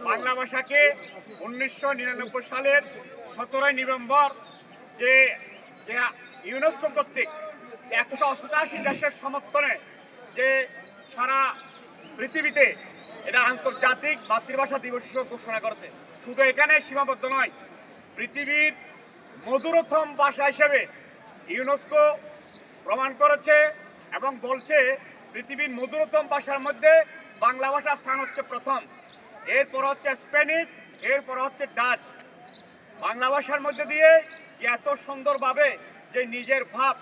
বাংলা ভাষাকে 1999 সালের 17 নভেম্বর যে ইউনেস্কো কর্তৃক 188 দেশের সমর্থনে যে সারা পৃথিবীতে এটা আন্তর্জাতিক মাতৃভাষা দিবস ঘোষণা করতে, শুধু এখানে সীমাবদ্ধ নয়, পৃথিবীর মধুরতম ভাষা হিসেবে ইউনেস্কো প্রমাণ করেছে এবং বলছে পৃথিবীর মধুরতম ভাষার মধ্যে বাংলা ভাষার স্থান হচ্ছে প্রথম, এরপর হচ্ছে স্প্যানিশ, এরপর হচ্ছে ডাচ। বাংলা ভাষার মধ্যে দিয়ে যে এত সুন্দরভাবে যে নিজের ভাব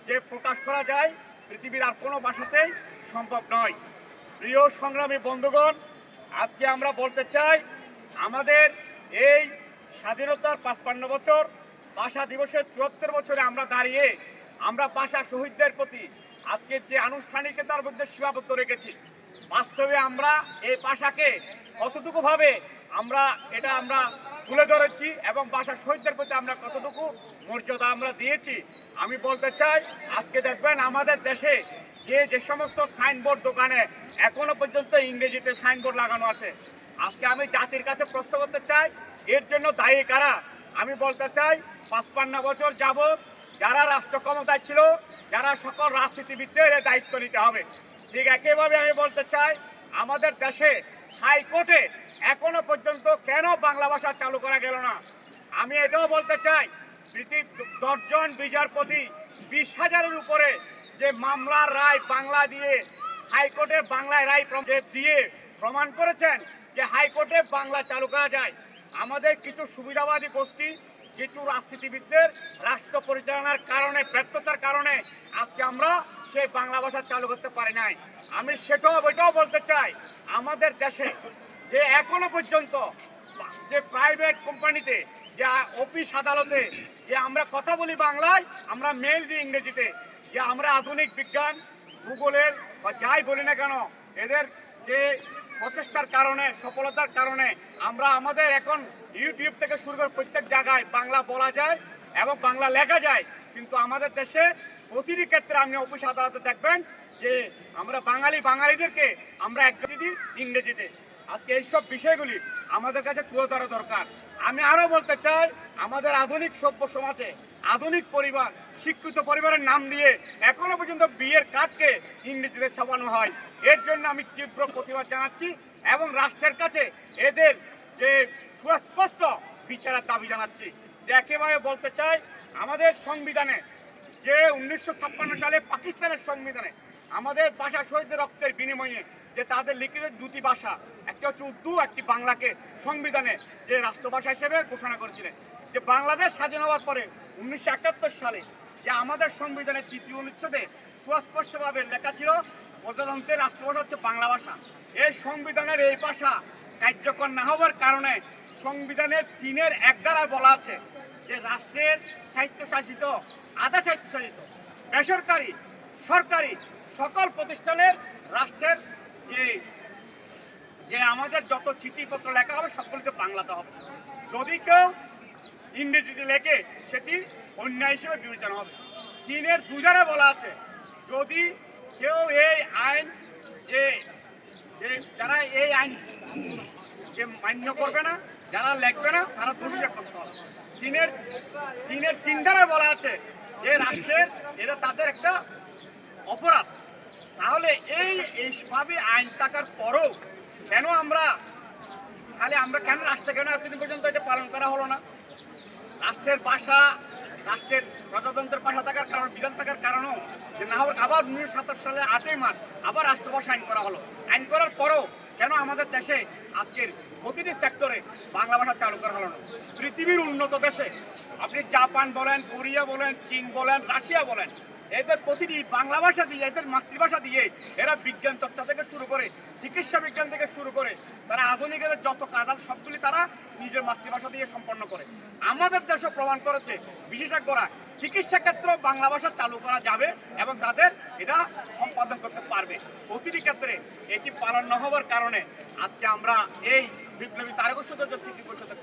যে প্রকাশ করা যায় পৃথিবীর আর কোনো ভাষাতেই সম্ভব নয়। প্রিয় সংগ্রামী বন্ধুগণ, আজকে আমরা বলতে চাই আমাদের এই স্বাধীনতার 55 বছর, ভাষা দিবসের 74 বছরে আমরা দাঁড়িয়ে আমরা ভাষা শহীদদের প্রতি আজকের যে আনুষ্ঠানিকতার মধ্যে সীমাবদ্ধ রেখেছি, বাস্তবে আমরা এই ভাষাকে কতটুকুভাবে আমরা তুলে ধরেছি এবং ভাষা শহীদদের প্রতি আমরা কতটুকু মর্যাদা আমরা দিয়েছি। আমি বলতে চাই আজকে দেখবেন আমাদের দেশে যে সমস্ত সাইনবোর্ড দোকানে এখনো পর্যন্ত ইংরেজিতে সাইনবোর্ড লাগানো আছে, আজকে আমি জাতির কাছে প্রশ্ন করতে চাই এর জন্য দায়ী কারা? আমি বলতে চাই 55 বছর যাবৎ যারা রাষ্ট্র ক্ষমতায় ছিল, যারা সকল রাজনীতিবিদদের দায়িত্ব নিতে হবে। ঠিক একইভাবে আমি বলতে চাই আমাদের দেশে হাইকোর্টে এখনো পর্যন্ত কেন বাংলা ভাষা চালু করা গেল না? আমি এটাও বলতে চাই 10 জন বিচারপতি 20,000-এর উপরে যে মামলার রায় বাংলা দিয়ে হাইকোর্টে বাংলায় রায় দিয়ে প্রমাণ করেছেন যে হাইকোর্টে বাংলা চালু করা যায়। আমাদের কিছু সুবিধাবাদী গোষ্ঠী, কিছু রাজনীতিবিদদের রাষ্ট্র পরিচালনার কারণে, ব্যর্থতার কারণে আজকে আমরা সেই বাংলা ভাষা চালু করতে পারি নাই। আমি ওইটাও বলতে চাই আমাদের দেশে যে এখনো পর্যন্ত যে প্রাইভেট কোম্পানিতে, যে অফিস আদালতে যে আমরা কথা বলি বাংলায়, আমরা মেল দিই ইংরেজিতে, যে আমরা আধুনিক বিজ্ঞান ভূগোলের বা যাই বলি না কেন এদের যে প্রচেষ্টার কারণে, সফলতার কারণে আমরা আমাদের এখন ইউটিউব থেকে শুরু করে প্রত্যেক জায়গায় বাংলা বলা যায় এবং বাংলা লেখা যায়। কিন্তু আমাদের দেশে প্রতিটি ক্ষেত্রে আপনি অফিস আদালতে দেখবেন যে আমরা বাঙালিদেরকে আমরা একজন দিই ইংরেজিতে। আজকে এইসব বিষয়গুলি আমাদের কাছে তুলে ধরা দরকার। আমি আরও বলতে চাই আমাদের আধুনিক সভ্য সমাজে আধুনিক পরিবার, শিক্ষিত পরিবারের নাম দিয়ে এখনো পর্যন্ত বিয়ের কার্ডকে ইংরেজিতে ছাপানো হয়। এর জন্য আমি তীব্র প্রতিবাদ জানাচ্ছি এবং রাষ্ট্রের কাছে এদের যে সুস্পষ্ট বিচারের দাবি জানাচ্ছি। একেবারে বলতে চাই আমাদের সংবিধানে যে 1956 সালে পাকিস্তানের সংবিধানে আমাদের ভাষা শহীদদের রক্তের বিনিময়ে যে তাদের লিখিত 2টি ভাষা, একটি হচ্ছে উর্দু, একটি বাংলাকে সংবিধানে যে রাষ্ট্রভাষা হিসেবে ঘোষণা করেছিলেন। যে বাংলাদেশ স্বাধীন হওয়ার পরে 1971 সালে যে আমাদের সংবিধানের 3য় অনুচ্ছেদে সুস্পষ্টভাবে লেখা ছিল প্রজাতন্ত্রের রাষ্ট্রভাষা হচ্ছে বাংলা ভাষা। এই সংবিধানের এই ভাষা কার্যকর না হওয়ার কারণে সংবিধানের 3-1 ধারায় বলা আছে যে রাষ্ট্রের স্বায়ত্তশাসিত, আধা স্বায়ত্তশাসিত, বেসরকারি, সরকারি সকল প্রতিষ্ঠানের রাষ্ট্রের যে আমাদের যত চিঠিপত্র লেখা হবে সবগুলিতে বাংলাতে হবে। যদি কেউ ইংরেজিতে লেখে সেটি অন্যায় হিসেবে বিবেচনা হবে। 3-2 ধারে বলা আছে যদি কেউ এই আইন যারা এই আইন যে মান্য করবে না, যারা লিখবে না, তারা দোষী সাব্যস্ত হবে। 3 ধারে বলা আছে যে রাষ্ট্রের এটা তাদের একটা অপরাধ। তাহলে এইভাবে আইন থাকার পরও কেন আমরা রাষ্ট্রে এতদিন পর্যন্ত এটা পালন করা হলো না? রাষ্ট্রের ভাষা, রাষ্ট্রের প্রজাতন্ত্রের ভাষা থাকার কারণ, বিধান থাকার কারণও যে না হোক আবার 1927 সালে 8ই মার্চ আবার রাষ্ট্রভাষা আইন করা হলো। আইন করার পরও কেন আমাদের দেশে আজকের প্রতিটি সেক্টরে বাংলা ভাষা চালু করা হলো না? পৃথিবীর উন্নত দেশে আপনি জাপান বলেন, কোরিয়া বলেন, চীন বলেন, রাশিয়া বলেন, এদের প্রতিটি বাংলা ভাষা দিয়ে, এদের মাতৃভাষা দিয়ে এরা বিজ্ঞান চর্চা থেকে শুরু করে, চিকিৎসা বিজ্ঞান থেকে শুরু করে তারা আধুনিক যত কাজ আছে সবগুলি তারা নিজের মাতৃভাষা দিয়ে সম্পন্ন করে। আমাদের দেশও প্রমাণ করেছে বিশেষজ্ঞরা চিকিৎসা ক্ষেত্রেও বাংলা ভাষা চালু করা যাবে এবং তাদের এটা সম্পাদন করতে পারবে। প্রতিটি ক্ষেত্রে এটি পালন না হওয়ার কারণে আজকে আমরা এই বিপ্লবী তারকেশ্বর স্মৃতি পরিষদের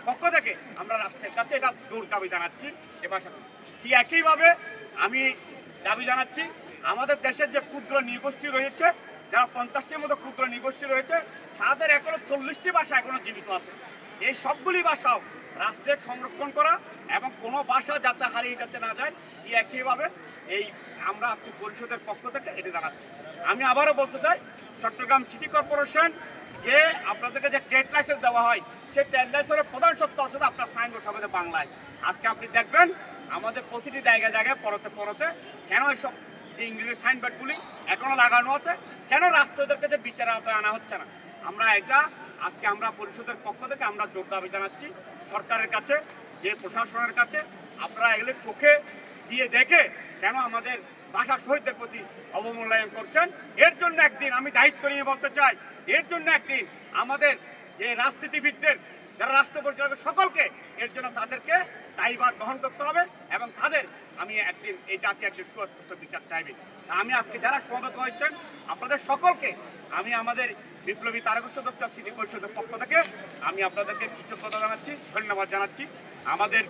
পক্ষ থেকে আমরা রাষ্ট্রের কাছে এটা জোর দাবি জানাচ্ছি এ ভাষা। ঠিক একইভাবে আমি দাবি জানাচ্ছি আমাদের দেশের যে ক্ষুদ্র নৃগোষ্ঠী রয়েছে যারা 50টির মতো ক্ষুদ্র নৃগোষ্ঠী রয়েছে তাদের এখনো 40টি ভাষা এখনো জীবিত আছে। এই সবগুলি ভাষাও রাষ্ট্রের সংরক্ষণ করা এবং কোনো ভাষা যাতে হারিয়ে যেতে না যায় এই একইভাবে এই আমরা আজকে পরিষদের পক্ষ থেকে এটি জানাচ্ছি। আমি আবারও বলতে চাই, চট্টগ্রাম সিটি কর্পোরেশন যে আপনাদেরকে যে ট্রেড লাইসেন্স দেওয়া হয় সেই ট্রেড লাইসেন্সের প্রধান সত্য হচ্ছে আপনার সাইনবোর্ড হবে বাংলায়। আজকে আপনি দেখবেন আমাদের প্রতিটি জায়গায় জায়গায় পরতে কেন এসব যে ইংরেজি সাইনবোর্ডগুলি এখনো লাগানো আছে, কেন রাষ্ট্রদেরকে যে বিচারের আওতায় আনা হচ্ছে না। আমরা এটা আজকে আমরা পরিষদের পক্ষ থেকে আমরা জোর দাবি জানাচ্ছি সরকারের কাছে, যে প্রশাসনের কাছে, আপনারা এগুলো চোখে দিয়ে দেখে কেন আমাদের ভাষা শহীদদের প্রতি অবমূল্যায়ন করছেন। এর জন্য একদিন আমি দায়িত্ব নিয়ে বলতে চাই, এর জন্য একদিন আমাদের যে রাজনীতিবিদদের যারা রাষ্ট্র পরিচালক সকলকে এর জন্য তাদেরকে দায়ভার গ্রহণ করতে হবে এবং তাদের আমি একদিন এই জাতি একদিন সুস্পষ্ট বিচার চাইবে। আমি আজকে যারা সমবেত হয়েছেন আপনাদের সকলকে আমি আমাদের বিপ্লবী তারকা সদস্য সিটি পরিষদের পক্ষ থেকে আমি আপনাদেরকে কৃতজ্ঞতা জানাচ্ছি, ধন্যবাদ জানাচ্ছি। আমাদের